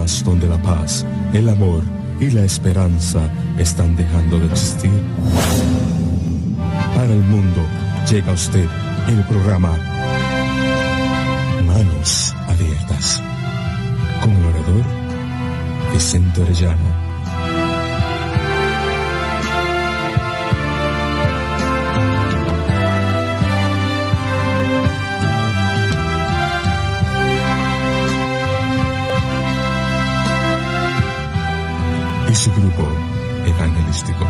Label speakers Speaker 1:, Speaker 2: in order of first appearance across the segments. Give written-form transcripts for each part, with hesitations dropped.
Speaker 1: zonas donde la paz, el amor y la esperanza están dejando de existir. Para el mundo llega a usted el programa Manos Abiertas, con el orador Vicente Orellana. Y su grupo evangelístico.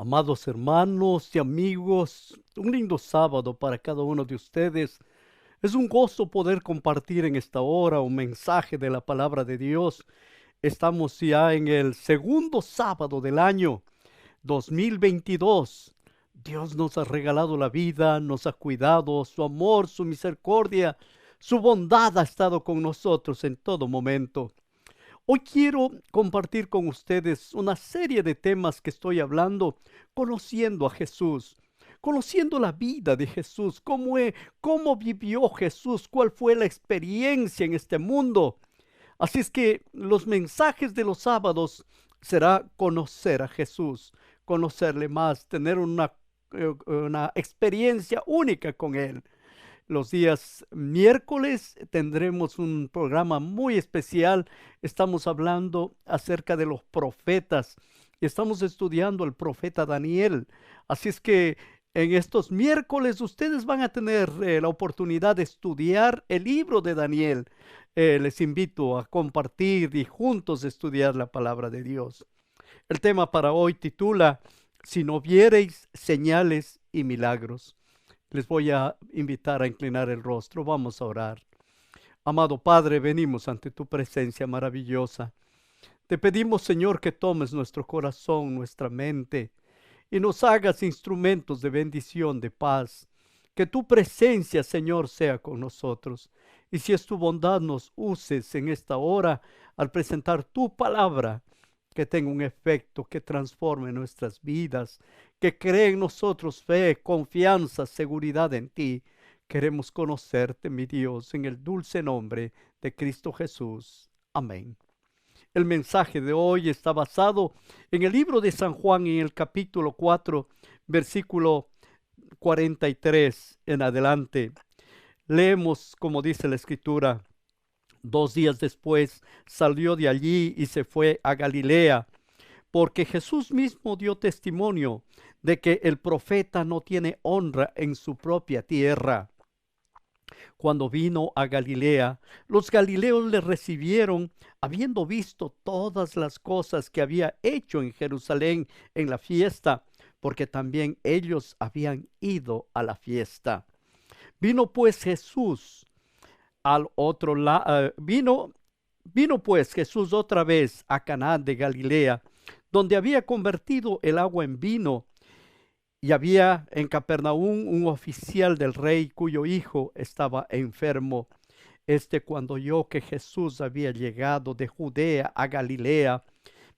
Speaker 2: Amados hermanos y amigos, un lindo sábado para cada uno de ustedes. Es un gozo poder compartir en esta hora un mensaje de la palabra de Dios. Estamos ya en el segundo sábado del año 2022. Dios nos ha regalado la vida, nos ha cuidado, su amor, su misericordia, su bondad ha estado con nosotros en todo momento. Hoy quiero compartir con ustedes una serie de temas que estoy hablando, conociendo a Jesús, conociendo la vida de Jesús, cómo vivió Jesús, cuál fue la experiencia en este mundo. Así es que los mensajes de los sábados será conocer a Jesús, conocerle más, tener una experiencia única con Él. Los días miércoles tendremos un programa muy especial. Estamos hablando acerca de los profetas y estamos estudiando al profeta Daniel. Así es que en estos miércoles ustedes van a tener la oportunidad de estudiar el libro de Daniel. Les invito a compartir y juntos estudiar la palabra de Dios. El tema para hoy titula Si no viereis señales y milagros. Les voy a invitar a inclinar el rostro. Vamos a orar. Amado Padre, venimos ante tu presencia maravillosa. Te pedimos, Señor, que tomes nuestro corazón, nuestra mente, y nos hagas instrumentos de bendición, de paz. Que tu presencia, Señor, sea con nosotros. Y si es tu bondad, nos uses en esta hora al presentar tu palabra, que tenga un efecto que transforme nuestras vidas, que cree en nosotros fe, confianza, seguridad en ti. Queremos conocerte, mi Dios, en el dulce nombre de Cristo Jesús. Amén. El mensaje de hoy está basado en el libro de San Juan, en el capítulo 4, versículo 43 en adelante. Leemos como dice la Escritura: 2 días después salió de allí y se fue a Galilea, porque Jesús mismo dio testimonio de que el profeta no tiene honra en su propia tierra. Cuando vino a Galilea, los galileos le recibieron, habiendo visto todas las cosas que había hecho en Jerusalén en la fiesta, porque también ellos habían ido a la fiesta. Vino pues Jesús al otro lado, vino pues Jesús otra vez a Caná de Galilea, donde había convertido el agua en vino. Y había en Capernaum un oficial del rey cuyo hijo estaba enfermo. Cuando oyó que Jesús había llegado de Judea a Galilea,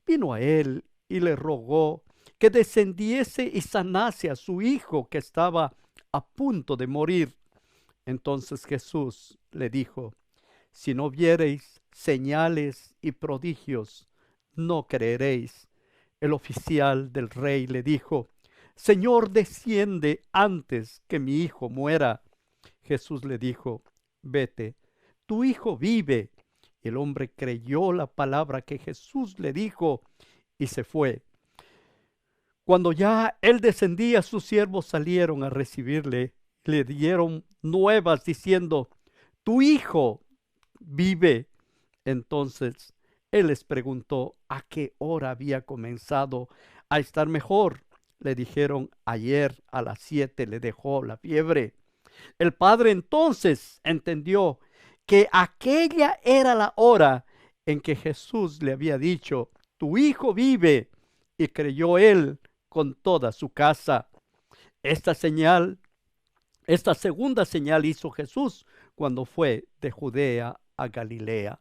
Speaker 2: vino a él y le rogó que descendiese y sanase a su hijo, que estaba a punto de morir. Entonces Jesús le dijo: si no viereis señales y prodigios, no creeréis. El oficial del rey le dijo: Señor, desciende antes que mi hijo muera. Jesús le dijo: vete, tu hijo vive. El hombre creyó la palabra que Jesús le dijo y se fue. Cuando ya él descendía, sus siervos salieron a recibirle, le dieron nuevas diciendo: tu hijo vive. Entonces él les preguntó a qué hora había comenzado a estar mejor. Le dijeron: ayer a las 7 le dejó la fiebre. El padre entonces entendió que aquella era la hora en que Jesús le había dicho: tu hijo vive, y creyó él con toda su casa. Esta segunda señal hizo Jesús cuando fue de Judea a Galilea.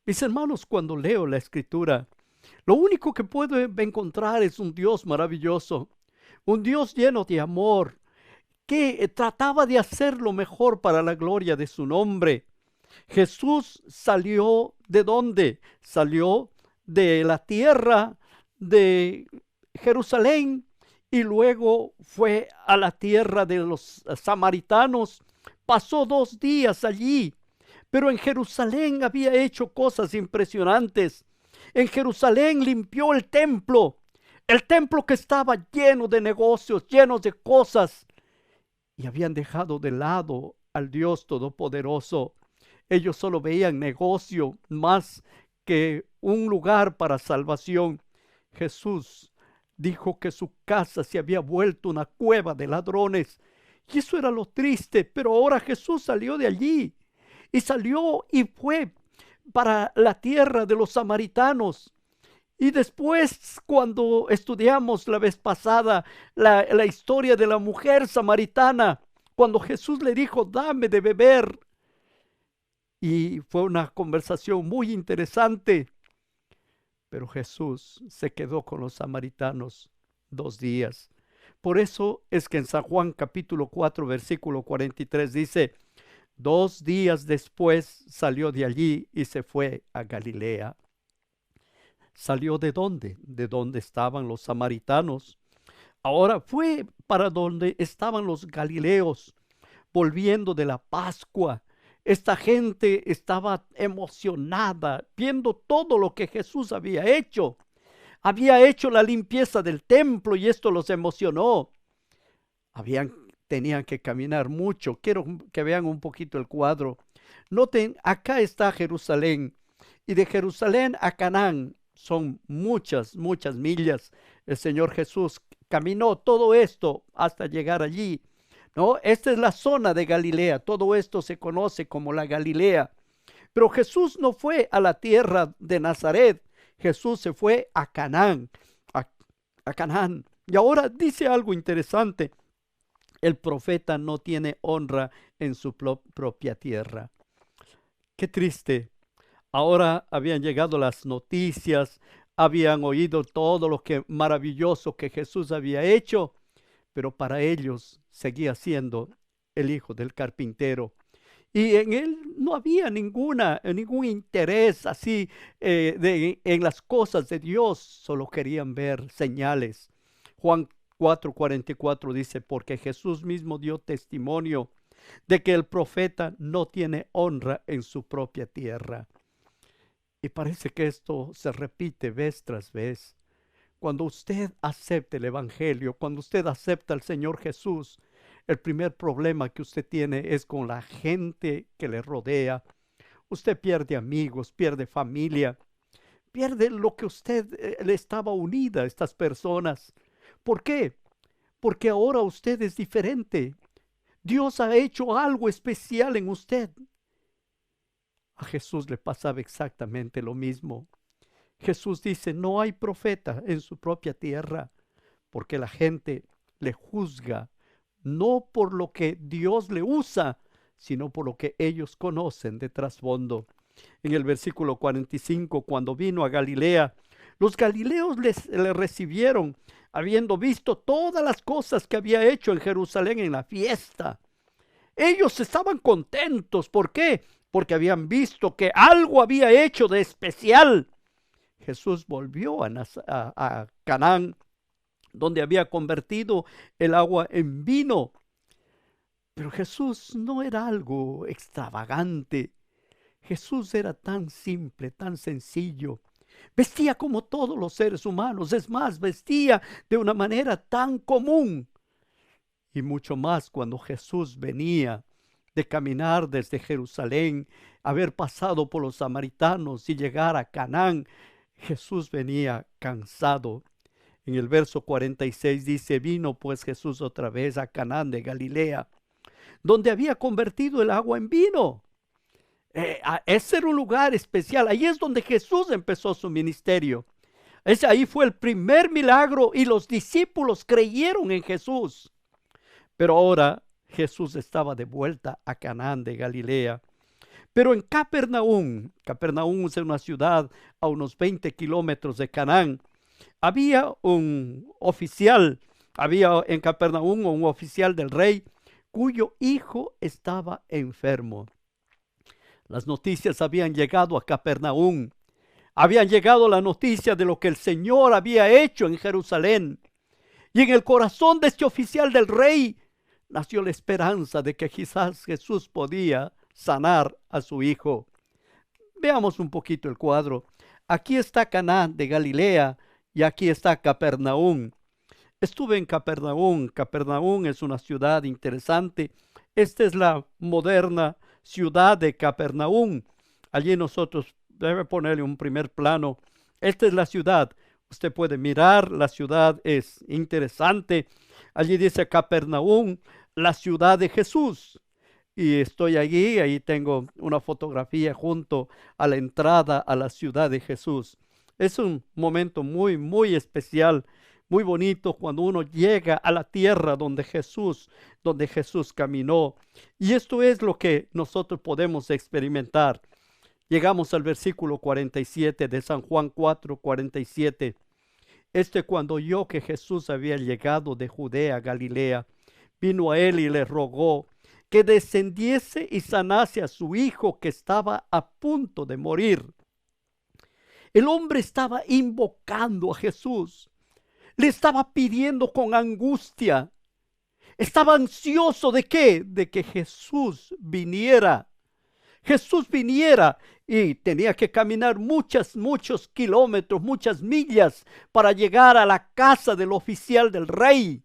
Speaker 2: Mis hermanos, cuando leo la Escritura, lo único que puedo encontrar es un Dios maravilloso, un Dios lleno de amor, que trataba de hacer lo mejor para la gloria de su nombre. Jesús salió ¿de dónde? Salió de la tierra de Jerusalén y luego fue a la tierra de los samaritanos. Pasó 2 días allí, pero en Jerusalén había hecho cosas impresionantes. En Jerusalén limpió el templo que estaba lleno de negocios, lleno de cosas, y habían dejado de lado al Dios Todopoderoso. Ellos solo veían negocio más que un lugar para salvación. Jesús Dijo que su casa se había vuelto una cueva de ladrones. Y eso era lo triste, pero ahora Jesús salió de allí y salió y fue para la tierra de los samaritanos. Y después, cuando estudiamos la vez pasada la historia de la mujer samaritana, cuando Jesús le dijo, dame de beber, y fue una conversación muy interesante, pero Jesús se quedó con los samaritanos 2 días. Por eso es que en San Juan capítulo 4, versículo 43 dice, 2 días después salió de allí y se fue a Galilea. ¿Salió de dónde? De donde estaban los samaritanos. Ahora fue para donde estaban los galileos, volviendo de la Pascua. Esta gente estaba emocionada, viendo todo lo que Jesús había hecho. Había hecho la limpieza del templo y esto los emocionó. Tenían que caminar mucho. Quiero que vean un poquito el cuadro. Noten, acá está Jerusalén. Y de Jerusalén a Canaán son muchas, muchas millas. El Señor Jesús caminó todo esto hasta llegar allí. ¿No? Esta es la zona de Galilea. Todo esto se conoce como la Galilea. Pero Jesús no fue a la tierra de Nazaret. Jesús se fue a Canaán. A Canaán. Y ahora dice algo interesante. El profeta no tiene honra en su propia tierra. Qué triste. Ahora habían llegado las noticias, habían oído todo lo que maravilloso que Jesús había hecho, pero para ellos seguía siendo el hijo del carpintero. Y en él no había ningún interés así en las cosas de Dios, solo querían ver señales. Juan 4:44 dice, porque Jesús mismo dio testimonio de que el profeta no tiene honra en su propia tierra. Y parece que esto se repite vez tras vez. Cuando usted acepta el Evangelio, cuando usted acepta al Señor Jesús, el primer problema que usted tiene es con la gente que le rodea. Usted pierde amigos, pierde familia, pierde lo que usted le estaba unida a estas personas. ¿Por qué? Porque ahora usted es diferente. Dios ha hecho algo especial en usted. A Jesús le pasaba exactamente lo mismo. Jesús dice, no hay profeta en su propia tierra, porque la gente le juzga, no por lo que Dios le usa, sino por lo que ellos conocen de trasfondo. En el versículo 45, cuando vino a Galilea, los galileos le recibieron, habiendo visto todas las cosas que había hecho en Jerusalén en la fiesta. Ellos estaban contentos. ¿Por qué? Porque habían visto que algo había hecho de especial. Jesús volvió a Canaán, donde había convertido el agua en vino. Pero Jesús no era algo extravagante. Jesús era tan simple, tan sencillo. Vestía como todos los seres humanos. Es más, vestía de una manera tan común. Y mucho más cuando Jesús venía de caminar desde Jerusalén, haber pasado por los samaritanos y llegar a Canaán. Jesús venía cansado. En el verso 46 dice, vino pues Jesús otra vez a Canaán de Galilea, donde había convertido el agua en vino. Ese era un lugar especial. Ahí es donde Jesús empezó su ministerio. Ahí fue el primer milagro y los discípulos creyeron en Jesús. Pero ahora Jesús estaba de vuelta a Canaán de Galilea. Pero en Capernaum es una ciudad a unos 20 kilómetros de Canaán, había en Capernaum un oficial del rey cuyo hijo estaba enfermo. Las noticias habían llegado a Capernaum. Habían llegado la noticia de lo que el Señor había hecho en Jerusalén. Y en el corazón de este oficial del rey nació la esperanza de que quizás Jesús podía sanar a su hijo. Veamos un poquito el cuadro. Aquí está Canaán de Galilea y aquí está Capernaum. Estuve en Capernaum. Capernaum es una ciudad interesante. Esta es la moderna ciudad de Capernaum. Allí nosotros, debe ponerle un primer plano. Esta es la ciudad. Usted puede mirar, la ciudad es interesante. Allí dice Capernaum, la ciudad de Jesús. Y estoy allí, ahí tengo una fotografía junto a la entrada a la ciudad de Jesús. Es un momento muy, muy especial, muy bonito cuando uno llega a la tierra donde Jesús caminó. Y esto es lo que nosotros podemos experimentar. Llegamos al versículo 47 de San Juan 4:47. Cuando oyó que Jesús había llegado de Judea a Galilea, vino a él y le rogó que descendiese y sanase a su hijo que estaba a punto de morir. El hombre estaba invocando a Jesús, le estaba pidiendo con angustia, estaba ansioso ¿de qué? De que Jesús viniera. Jesús viniera y tenía que caminar muchos kilómetros, muchas millas para llegar a la casa del oficial del rey.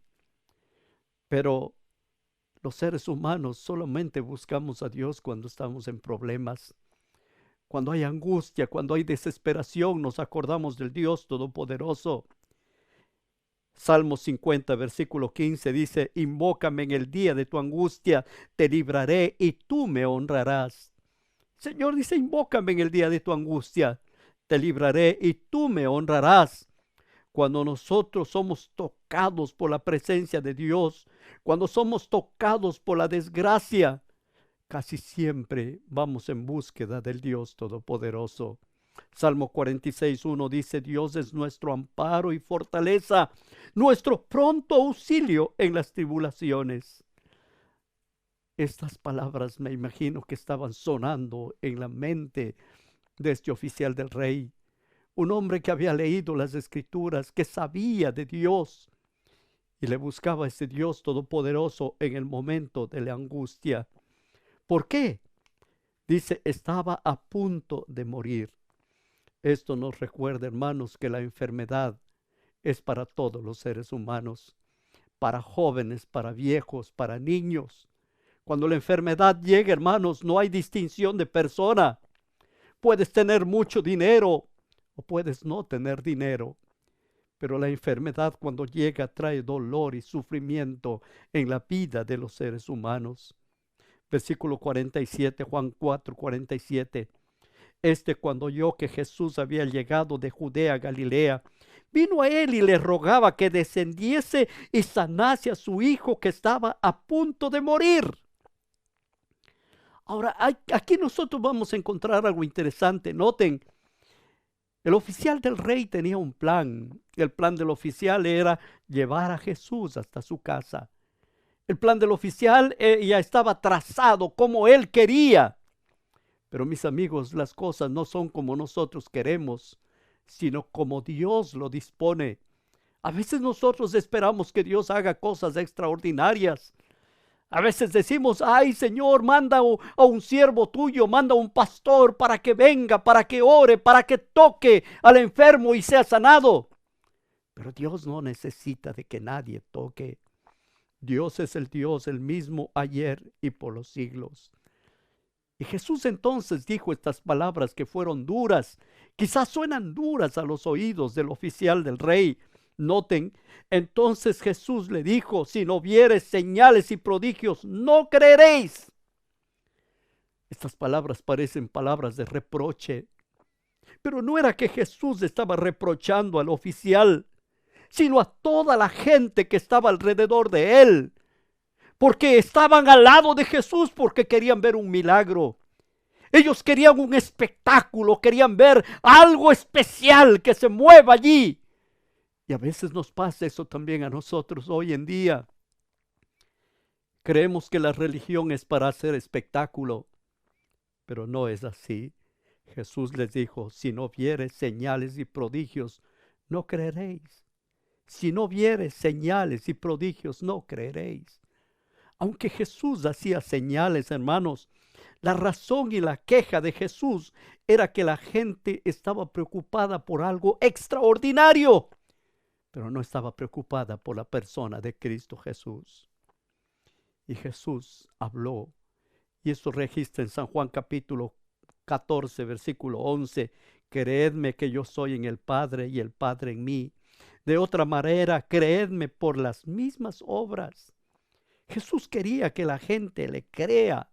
Speaker 2: Pero los seres humanos solamente buscamos a Dios cuando estamos en problemas. Cuando hay angustia, cuando hay desesperación, nos acordamos del Dios Todopoderoso. Salmo 50, versículo 15 dice, invócame en el día de tu angustia, te libraré y tú me honrarás. Señor dice, invócame en el día de tu angustia, te libraré y tú me honrarás. Cuando nosotros somos tocados por la presencia de Dios, cuando somos tocados por la desgracia, casi siempre vamos en búsqueda del Dios Todopoderoso. Salmo 46:1 dice, Dios es nuestro amparo y fortaleza, nuestro pronto auxilio en las tribulaciones. Estas palabras me imagino que estaban sonando en la mente de este oficial del rey, un hombre que había leído las escrituras, que sabía de Dios y le buscaba a ese Dios todopoderoso en el momento de la angustia. ¿Por qué? Dice, estaba a punto de morir. Esto nos recuerda, hermanos, que la enfermedad es para todos los seres humanos, para jóvenes, para viejos, para niños. Cuando la enfermedad llega, hermanos, no hay distinción de persona. Puedes tener mucho dinero o puedes no tener dinero. Pero la enfermedad cuando llega trae dolor y sufrimiento en la vida de los seres humanos. Versículo 47, Juan 4:47. Cuando oyó que Jesús había llegado de Judea a Galilea, vino a él y le rogaba que descendiese y sanase a su hijo que estaba a punto de morir. Ahora, aquí nosotros vamos a encontrar algo interesante. Noten, el oficial del rey tenía un plan. El plan del oficial era llevar a Jesús hasta su casa. El plan del oficial ya estaba trazado como él quería. Pero mis amigos, las cosas no son como nosotros queremos, sino como Dios lo dispone. A veces nosotros esperamos que Dios haga cosas extraordinarias. A veces decimos, ay Señor, manda a un siervo tuyo, manda a un pastor para que venga, para que ore, para que toque al enfermo y sea sanado. Pero Dios no necesita de que nadie toque. Dios es el Dios, el mismo ayer y por los siglos. Y Jesús entonces dijo estas palabras que fueron duras, quizás suenan duras a los oídos del oficial del rey. Noten, entonces Jesús le dijo, si no vieres señales y prodigios, no creeréis. Estas palabras parecen palabras de reproche, pero no era que Jesús estaba reprochando al oficial, sino a toda la gente que estaba alrededor de él, porque estaban al lado de Jesús, porque querían ver un milagro. Ellos querían un espectáculo, querían ver algo especial que se mueva allí. Y a veces nos pasa eso también a nosotros hoy en día. Creemos que la religión es para hacer espectáculo, pero no es así. Jesús les dijo, si no vieres señales y prodigios, no creeréis. Si no vieres señales y prodigios, no creeréis. Aunque Jesús hacía señales, hermanos, la razón y la queja de Jesús era que la gente estaba preocupada por algo extraordinario, pero no estaba preocupada por la persona de Cristo Jesús. Y Jesús habló, y esto registra en San Juan capítulo 14, versículo 11, creedme que yo soy en el Padre y el Padre en mí. De otra manera, creedme por las mismas obras. Jesús quería que la gente le crea,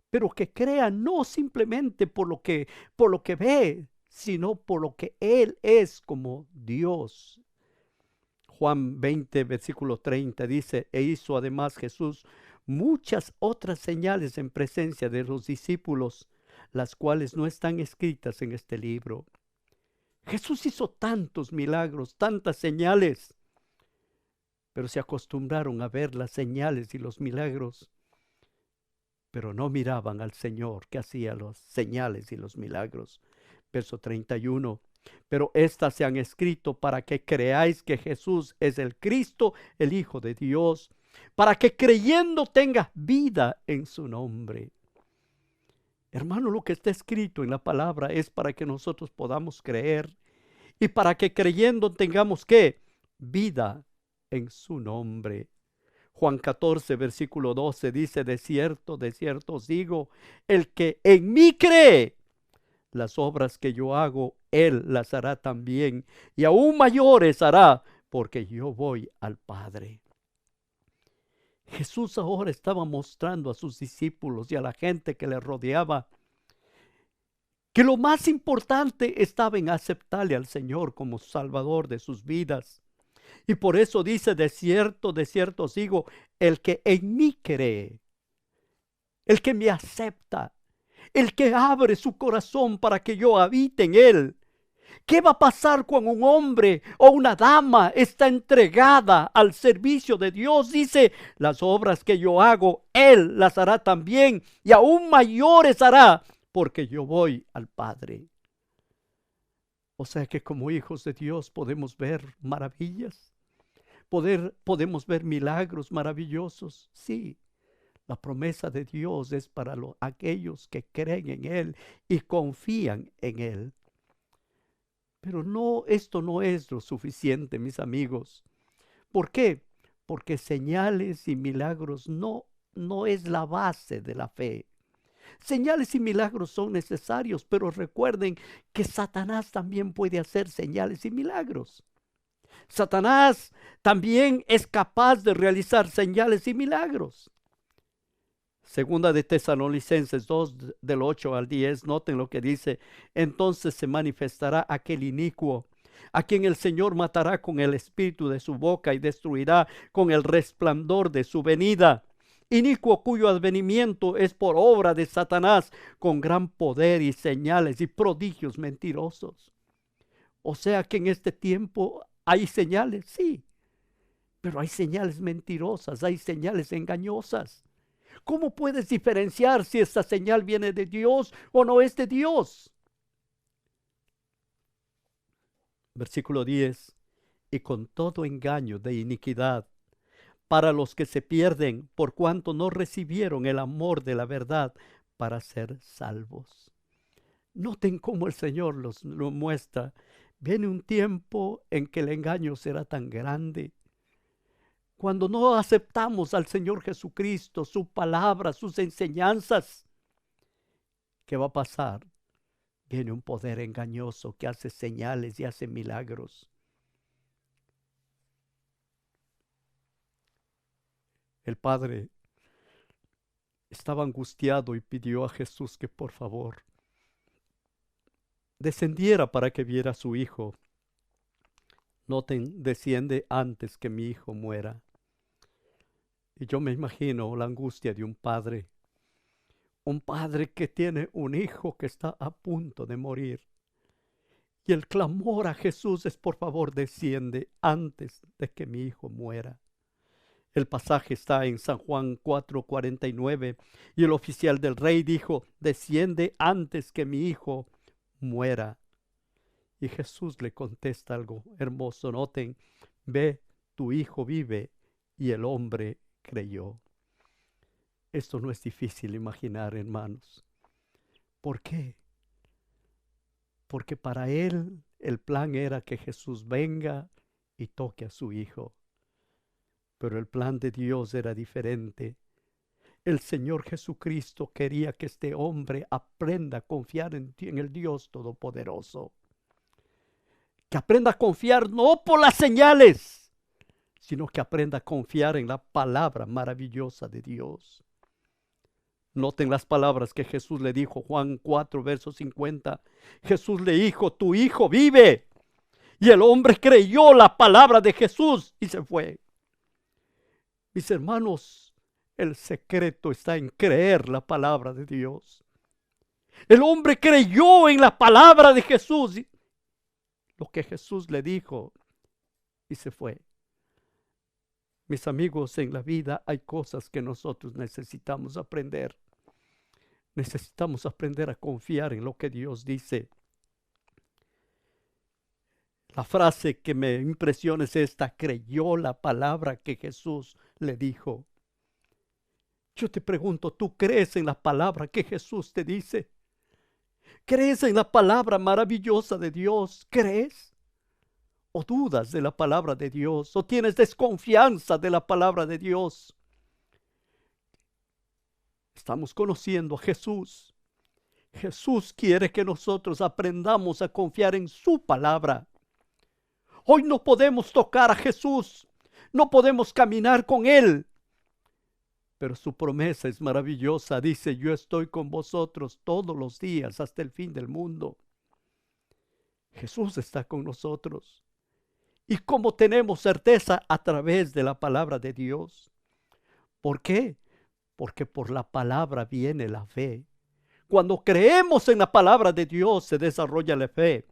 Speaker 2: pero que crea no simplemente por lo que ve, sino por lo que Él es como Dios. Juan 20, versículo 30 dice, e hizo además Jesús muchas otras señales en presencia de los discípulos, las cuales no están escritas en este libro. Jesús hizo tantos milagros, tantas señales, pero se acostumbraron a ver las señales y los milagros, pero no miraban al Señor que hacía las señales y los milagros. Verso 31. Pero estas se han escrito para que creáis que Jesús es el Cristo, el Hijo de Dios, para que creyendo tengas vida en su nombre. Hermano, lo que está escrito en la palabra es para que nosotros podamos creer y para que creyendo tengamos ¿qué? Vida en su nombre. Juan 14, versículo 12 dice, de cierto os digo, el que en mí cree, las obras que yo hago, él las hará también, y aún mayores hará, porque yo voy al Padre. Jesús ahora estaba mostrando a sus discípulos y a la gente que le rodeaba que lo más importante estaba en aceptarle al Señor como Salvador de sus vidas. Y por eso dice, de cierto os digo, el que en mí cree, el que me acepta, el que abre su corazón para que yo habite en él. ¿Qué va a pasar cuando un hombre o una dama está entregada al servicio de Dios? Dice, las obras que yo hago, él las hará también, y aún mayores hará, porque yo voy al Padre. O sea que como hijos de Dios podemos ver maravillas. Podemos ver milagros maravillosos, sí. La promesa de Dios es para aquellos que creen en Él y confían en Él. Pero no, esto no es lo suficiente, mis amigos. ¿Por qué? Porque señales y milagros no es la base de la fe. Señales y milagros son necesarios, pero recuerden que Satanás también puede hacer señales y milagros. Satanás también es capaz de realizar señales y milagros. Segunda de Tesalonicenses 2, del 8 al 10, noten lo que dice. Entonces se manifestará aquel inicuo, a quien el Señor matará con el espíritu de su boca y destruirá con el resplandor de su venida. Inicuo cuyo advenimiento es por obra de Satanás, con gran poder y señales y prodigios mentirosos. O sea que en este tiempo hay señales, sí, pero hay señales mentirosas, hay señales engañosas. ¿Cómo puedes diferenciar si esta señal viene de Dios o no es de Dios? Versículo 10. Y con todo engaño de iniquidad para los que se pierden por cuanto no recibieron el amor de la verdad para ser salvos. Noten cómo el Señor lo muestra. Viene un tiempo en que el engaño será tan grande. Cuando no aceptamos al Señor Jesucristo, su palabra, sus enseñanzas, ¿qué va a pasar? Viene un poder engañoso que hace señales y hace milagros. El Padre estaba angustiado y pidió a Jesús que por favor descendiera para que viera a su hijo. Noten, desciende antes que mi hijo muera. Y yo me imagino la angustia de un padre que tiene un hijo que está a punto de morir. Y el clamor a Jesús es, por favor, desciende antes de que mi hijo muera. El pasaje está en San Juan 4:49, y el oficial del rey dijo, desciende antes que mi hijo muera. Y Jesús le contesta algo hermoso, noten, ve, tu hijo vive, y el hombre creyó. Esto no es difícil imaginar, hermanos. ¿Por qué? Porque para él el plan era que Jesús venga y toque a su hijo. Pero el plan de Dios era diferente. El Señor Jesucristo quería que este hombre aprenda a confiar en el Dios Todopoderoso. Que aprenda a confiar no por las señales, sino que aprenda a confiar en la palabra maravillosa de Dios. Noten las palabras que Jesús le dijo, Juan 4, verso 50. Jesús le dijo, tu hijo vive. Y el hombre creyó la palabra de Jesús y se fue. Mis hermanos, el secreto está en creer la palabra de Dios. El hombre creyó en la palabra de Jesús, lo que Jesús le dijo, y se fue. Mis amigos, en la vida hay cosas que nosotros necesitamos aprender. Necesitamos aprender a confiar en lo que Dios dice. La frase que me impresiona es esta: creyó la palabra que Jesús le dijo. Yo te pregunto, ¿tú crees en la palabra que Jesús te dice? ¿Crees en la palabra maravillosa de Dios? ¿Crees? ¿O dudas de la palabra de Dios? ¿O tienes desconfianza de la palabra de Dios? Estamos conociendo a Jesús. Jesús quiere que nosotros aprendamos a confiar en su palabra. Hoy no podemos tocar a Jesús, no podemos caminar con Él, pero su promesa es maravillosa. Dice, yo estoy con vosotros todos los días hasta el fin del mundo. Jesús está con nosotros. ¿Y cómo tenemos certeza? A través de la palabra de Dios. ¿Por qué? Porque por la palabra viene la fe. Cuando creemos en la palabra de Dios se desarrolla la fe.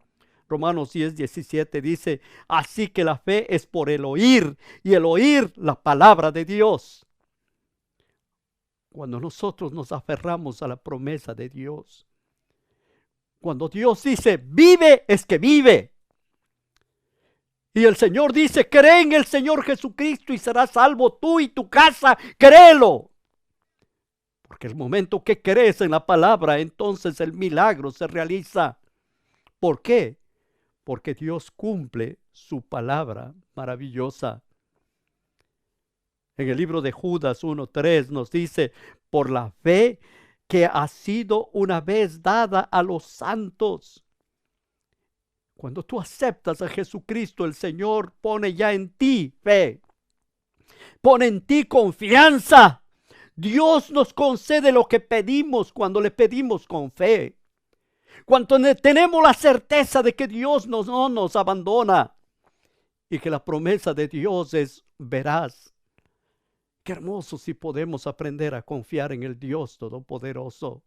Speaker 2: Romanos 10, 17 dice, así que la fe es por el oír, y el oír la palabra de Dios. Cuando nosotros nos aferramos a la promesa de Dios, cuando Dios dice, vive, es que vive. Y el Señor dice, cree en el Señor Jesucristo y serás salvo tú y tu casa, créelo. Porque el momento que crees en la palabra, entonces el milagro se realiza. ¿Por qué? Porque Dios cumple su palabra maravillosa. En el libro de Judas 1:3 nos dice, por la fe que ha sido una vez dada a los santos. Cuando tú aceptas a Jesucristo, el Señor pone ya en ti fe, pone en ti confianza. Dios nos concede lo que pedimos cuando le pedimos con fe. Cuando tenemos la certeza de que Dios no nos abandona y que la promesa de Dios es veraz. Qué hermoso si podemos aprender a confiar en el Dios Todopoderoso.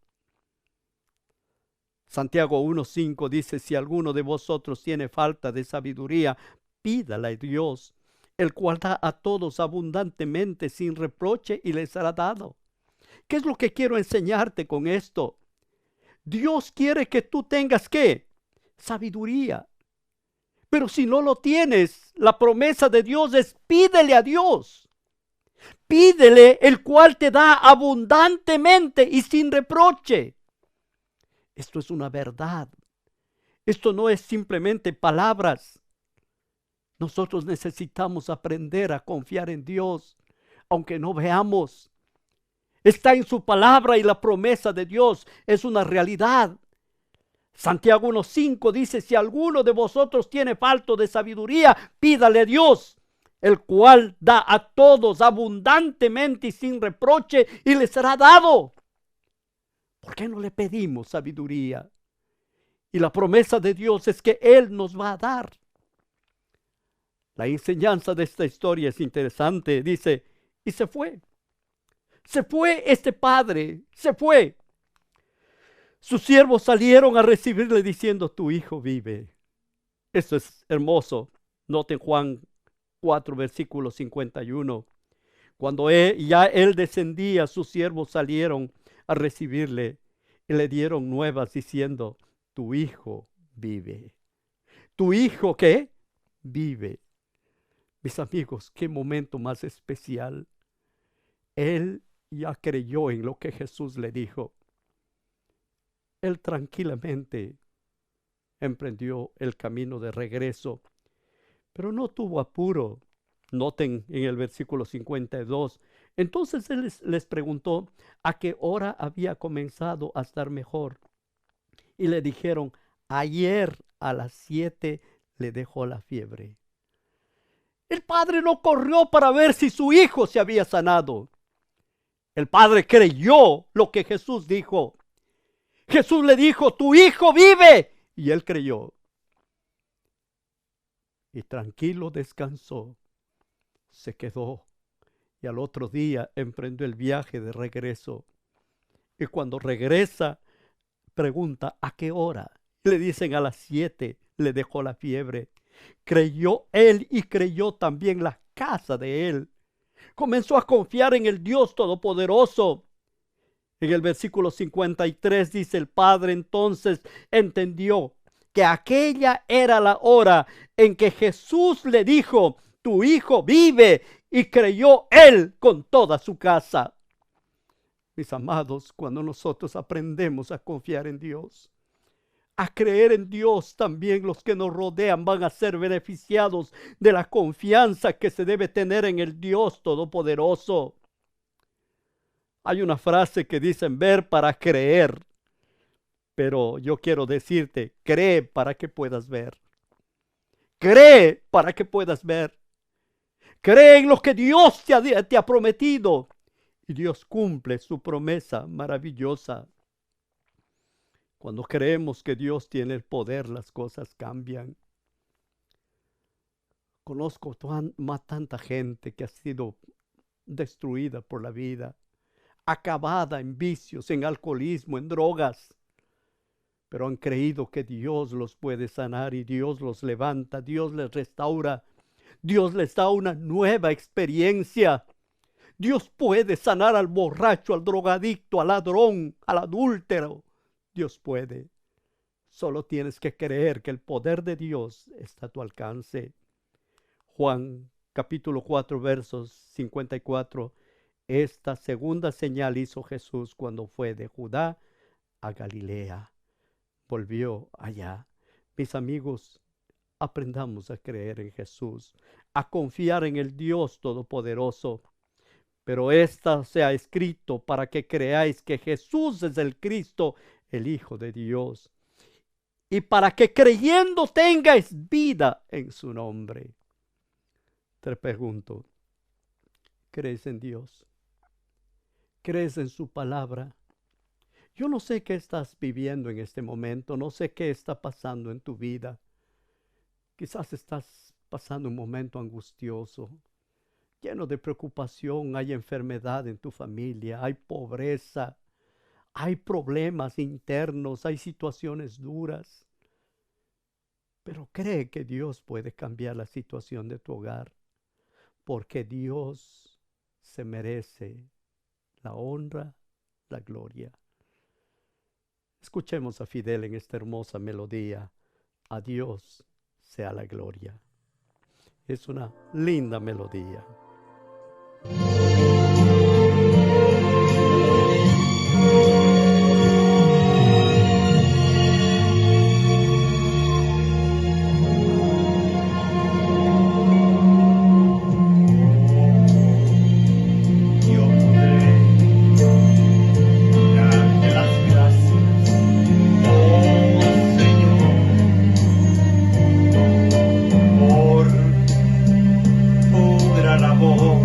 Speaker 2: Santiago 1:5 dice, si alguno de vosotros tiene falta de sabiduría, pídala a Dios, el cual da a todos abundantemente sin reproche y les será dado. ¿Qué es lo que quiero enseñarte con esto? Dios quiere que tú tengas, ¿qué? Sabiduría. Pero si no lo tienes, la promesa de Dios es pídele a Dios. Pídele, el cual te da abundantemente y sin reproche. Esto es una verdad. Esto no es simplemente palabras. Nosotros necesitamos aprender a confiar en Dios, aunque no veamos. Está en su palabra y la promesa de Dios es una realidad. Santiago 1:5 dice, si alguno de vosotros tiene falta de sabiduría, pídale a Dios, el cual da a todos abundantemente y sin reproche, y le será dado. ¿Por qué no le pedimos sabiduría? Y la promesa de Dios es que Él nos va a dar. La enseñanza de esta historia es interesante. Dice, y se fue. Se fue este padre, se fue. Sus siervos salieron a recibirle diciendo, tu hijo vive. Esto es hermoso. Noten Juan 4, versículo 51. Cuando ya él descendía, sus siervos salieron a recibirle y le dieron nuevas diciendo, tu hijo vive. ¿Tu hijo qué? Vive. Mis amigos, qué momento más especial. Él ya creyó en lo que Jesús le dijo. Él tranquilamente emprendió el camino de regreso, pero no tuvo apuro. Noten en el versículo 52, Entonces él les preguntó a qué hora había comenzado a estar mejor. Y le dijeron, ayer a las 7 le dejó la fiebre. El padre no corrió para ver si su hijo se había sanado. El padre creyó lo que Jesús dijo. Jesús le dijo, tu hijo vive. Y él creyó. Y tranquilo descansó. Se quedó. Y al otro día emprendió el viaje de regreso. Y cuando regresa, pregunta, ¿a qué hora? Le dicen a las 7 le dejó la fiebre. Creyó él y creyó también la casa de él. Comenzó a confiar en el Dios Todopoderoso. En el versículo 53 dice, el padre entonces entendió que aquella era la hora en que Jesús le dijo, tu hijo vive, y creyó él con toda su casa. Mis amados, cuando nosotros aprendemos a confiar en Dios, a creer en Dios, también los que nos rodean van a ser beneficiados de la confianza que se debe tener en el Dios Todopoderoso. Hay una frase que dicen ver para creer, pero yo quiero decirte, cree para que puedas ver. Cree para que puedas ver. Cree en lo que Dios te ha prometido. Y Dios cumple su promesa maravillosa. Cuando creemos que Dios tiene el poder, las cosas cambian. Conozco tanta gente que ha sido destruida por la vida, acabada en vicios, en alcoholismo, en drogas, pero han creído que Dios los puede sanar y Dios los levanta, Dios les restaura, Dios les da una nueva experiencia. Dios puede sanar al borracho, al drogadicto, al ladrón, al adúltero. Dios puede. Solo tienes que creer que el poder de Dios está a tu alcance. Juan capítulo 4 versos 54. Esta segunda señal hizo Jesús cuando fue de Judá a Galilea. Volvió allá. Mis amigos, aprendamos a creer en Jesús, a confiar en el Dios Todopoderoso. Pero esta se ha escrito para que creáis que Jesús es el Cristo, el Hijo de Dios, y para que creyendo tengáis vida en su nombre. Te pregunto, ¿crees en Dios? ¿Crees en su palabra? Yo no sé qué estás viviendo en este momento, no sé qué está pasando en tu vida. Quizás estás pasando un momento angustioso, lleno de preocupación, hay enfermedad en tu familia, hay pobreza, hay problemas internos, hay situaciones duras. Pero cree que Dios puede cambiar la situación de tu hogar, porque Dios se merece la honra, la gloria. Escuchemos a Fidel en esta hermosa melodía. A Dios sea la gloria. Es una linda melodía.
Speaker 3: Por tu gran amor.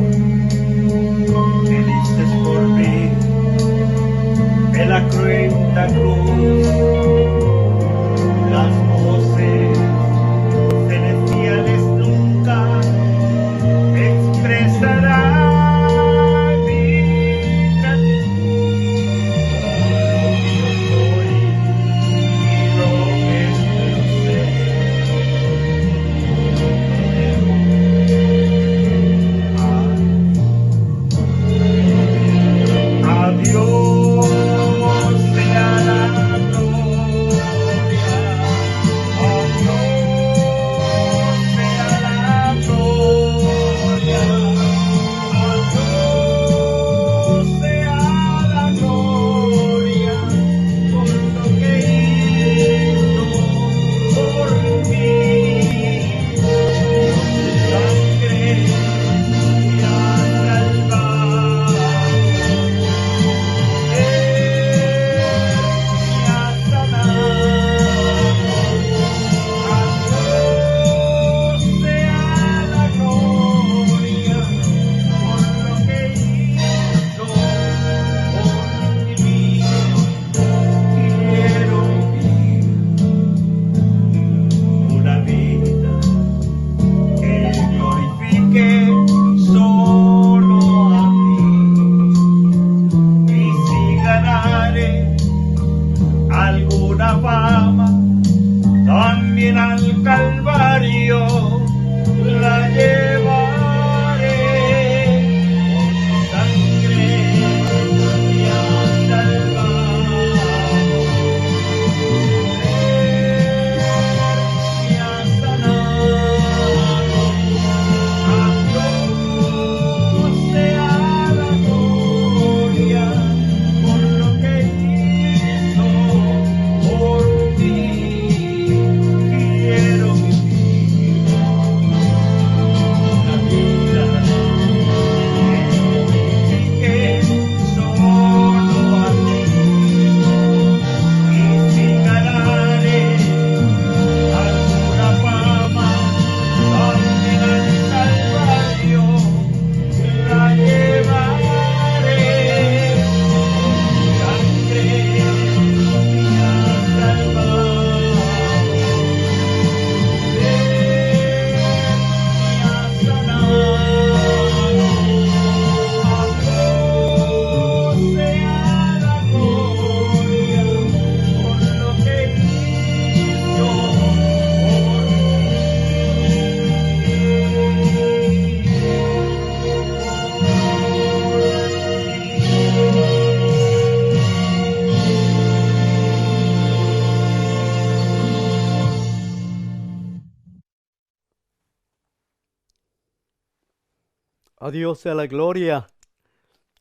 Speaker 2: A Dios sea la gloria,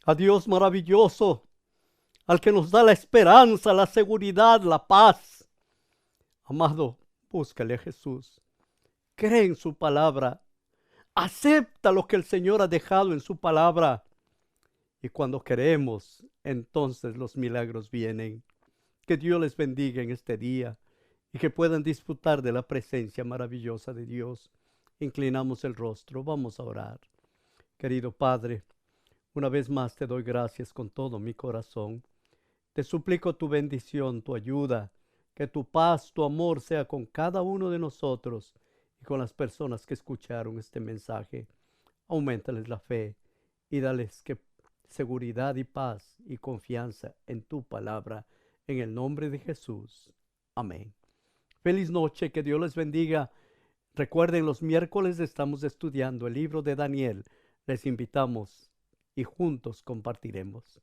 Speaker 2: a Dios maravilloso, al que nos da la esperanza, la seguridad, la paz. Amado, búscale a Jesús, cree en su palabra, acepta lo que el Señor ha dejado en su palabra. Y cuando queremos, entonces los milagros vienen. Que Dios les bendiga en este día y que puedan disfrutar de la presencia maravillosa de Dios. Inclinamos el rostro, vamos a orar. Querido Padre, una vez más te doy gracias con todo mi corazón. Te suplico tu bendición, tu ayuda, que tu paz, tu amor sea con cada uno de nosotros y con las personas que escucharon este mensaje. Auméntales la fe y dales seguridad y paz y confianza en tu palabra. En el nombre de Jesús. Amén. Feliz noche, que Dios les bendiga. Recuerden, los miércoles estamos estudiando el libro de Daniel. Les invitamos y juntos compartiremos.